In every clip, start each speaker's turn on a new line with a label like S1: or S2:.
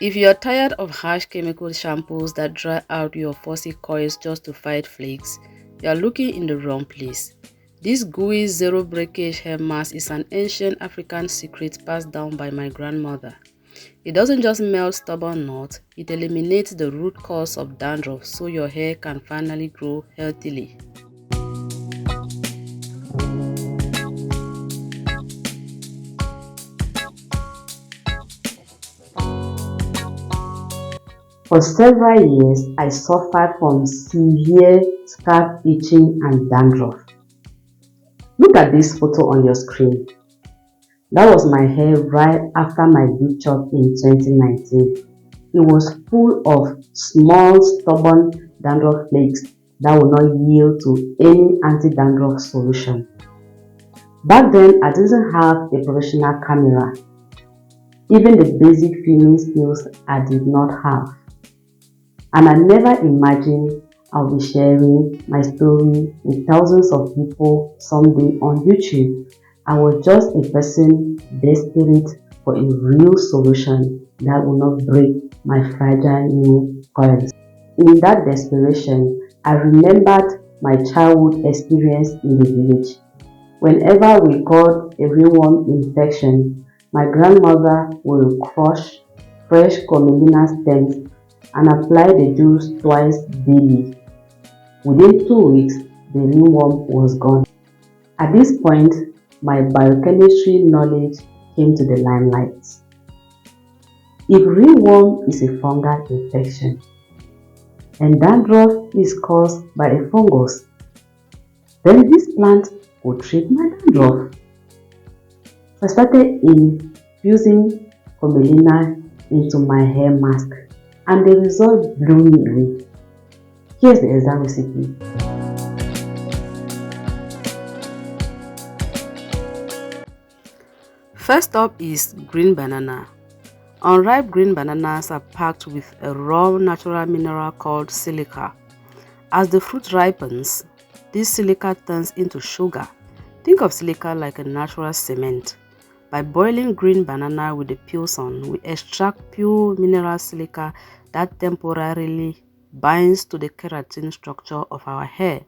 S1: If you're tired of harsh chemical shampoos that dry out your fussy coils just to fight flakes, you're looking in the wrong place. This gooey zero breakage hair mask is an ancient African secret passed down by my grandmother. It doesn't just melt stubborn knots, it eliminates the root cause of dandruff so your hair can finally grow healthily.
S2: For several years, I suffered from severe scalp itching and dandruff. Look at this photo on your screen. That was my hair right after my big chop in 2019. It was full of small, stubborn dandruff flakes that would not yield to any anti-dandruff solution. Back then, I didn't have a professional camera. Even the basic filming skills I did not have. And I never imagined I'll be sharing my story with thousands of people someday on YouTube. I was just a person desperate for a real solution that will not break my fragile new coils. In that desperation, I remembered my childhood experience in the village. Whenever we got a ringworm infection, my grandmother would crush fresh Commelina stems and apply the juice twice daily. Within 2 weeks, the ringworm was gone. At this point, my biochemistry knowledge came to the limelight. If ringworm is a fungal infection and dandruff is caused by a fungus, then this plant could treat my dandruff. So I started infusing Commelina into my hair mask and the result blew me away. Here's the exact recipe.
S1: First up is green banana. Unripe green bananas are packed with a raw natural mineral called silica. As the fruit ripens, this silica turns into sugar. Think of silica like a natural cement. By boiling green banana with the peels on, we extract pure mineral silica that temporarily binds to the keratin structure of our hair,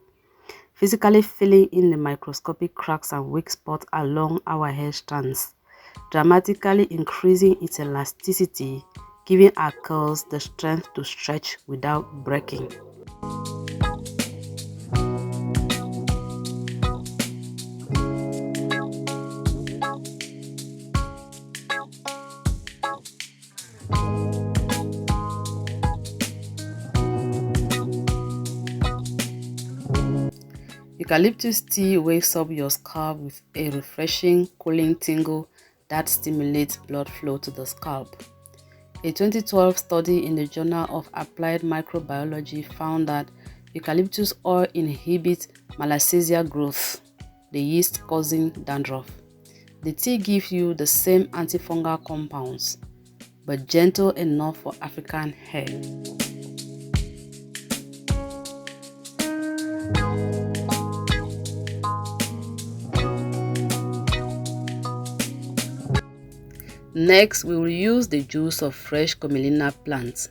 S1: physically filling in the microscopic cracks and weak spots along our hair strands, dramatically increasing its elasticity, giving our curls the strength to stretch without breaking. Eucalyptus tea wakes up your scalp with a refreshing, cooling tingle that stimulates blood flow to the scalp. A 2012 study in the Journal of Applied Microbiology found that eucalyptus oil inhibits malassezia growth, the yeast causing dandruff. The tea gives you the same antifungal compounds, but gentle enough for African hair. Next, we will use the juice of fresh Commelina plants.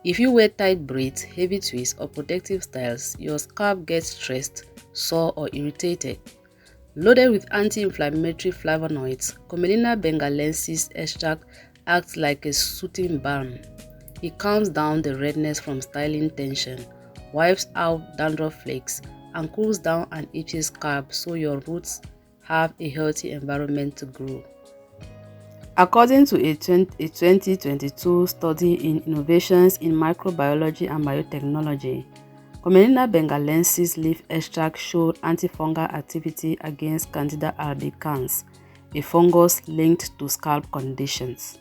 S1: If you wear tight braids, heavy twists, or protective styles, your scalp gets stressed, sore, or irritated. Loaded with anti-inflammatory flavonoids, Commelina benghalensis extract acts like a soothing balm. It calms down the redness from styling tension, wipes out dandruff flakes, and cools down an itchy scalp so your roots have a healthy environment to grow. According to a 2022 study in Innovations in Microbiology and Biotechnology, Commelina benghalensis leaf extract showed antifungal activity against Candida albicans, a fungus linked to scalp conditions.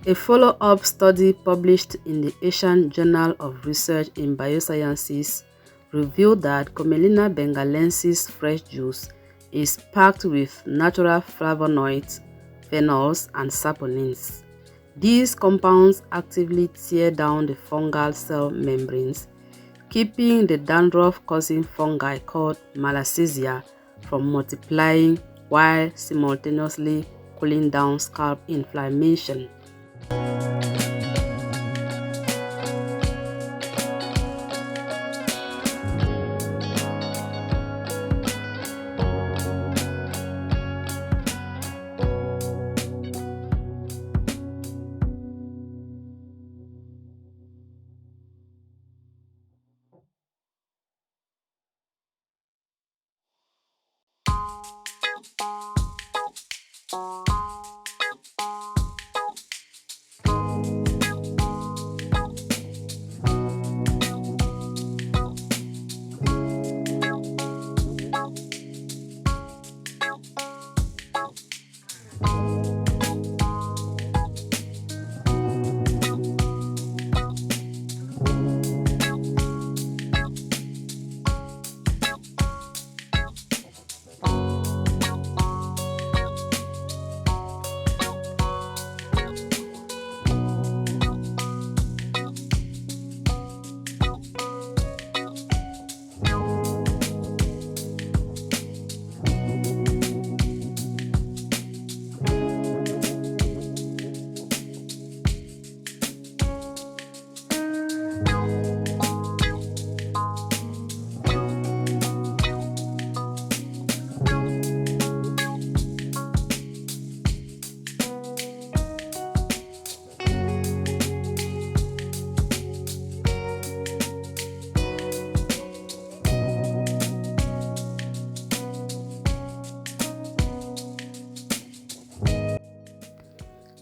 S1: A follow-up study published in the Asian Journal of Research in Biosciences revealed that Commelina benghalensis fresh juice is packed with natural flavonoids, phenols, and saponins. These compounds actively tear down the fungal cell membranes, keeping the dandruff-causing fungi called malassezia from multiplying while simultaneously cooling down scalp inflammation.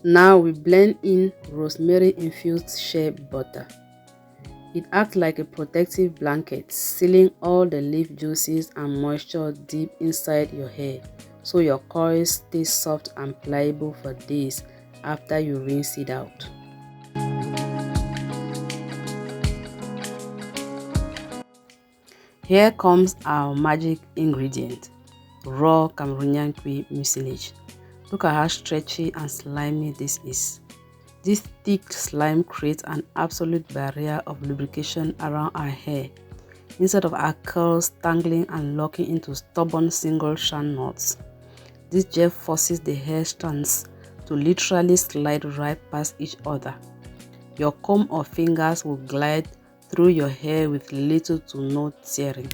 S1: Now we blend in rosemary-infused shea butter. It acts like a protective blanket, sealing all the leaf juices and moisture deep inside your hair, so your coils stay soft and pliable for days after you rinse it out. Here comes our magic ingredient, raw Cameroonian Nkui Mucilage. Look at how stretchy and slimy this is. This thick slime creates an absolute barrier of lubrication around our hair. Instead of our curls tangling and locking into stubborn single strand knots, this gel forces the hair strands to literally slide right past each other. Your comb or fingers will glide through your hair with little to no tearing.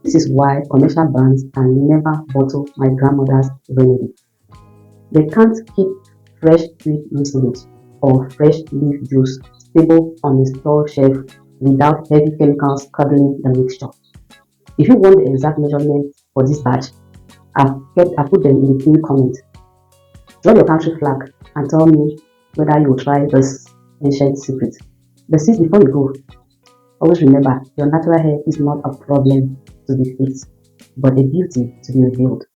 S2: This is why commercial brands can never bottle my grandmother's remedy. They can't keep fresh sweet mucilage or fresh leaf juice stable on a store shelf without heavy chemicals curdling the mixture. If you want the exact measurement for this batch, I put them in the pinned comment. Drop your country flag and tell me whether you will try this ancient secret. But since before you go, always remember your natural hair is not a problem to be fixed, but a beauty to be revealed.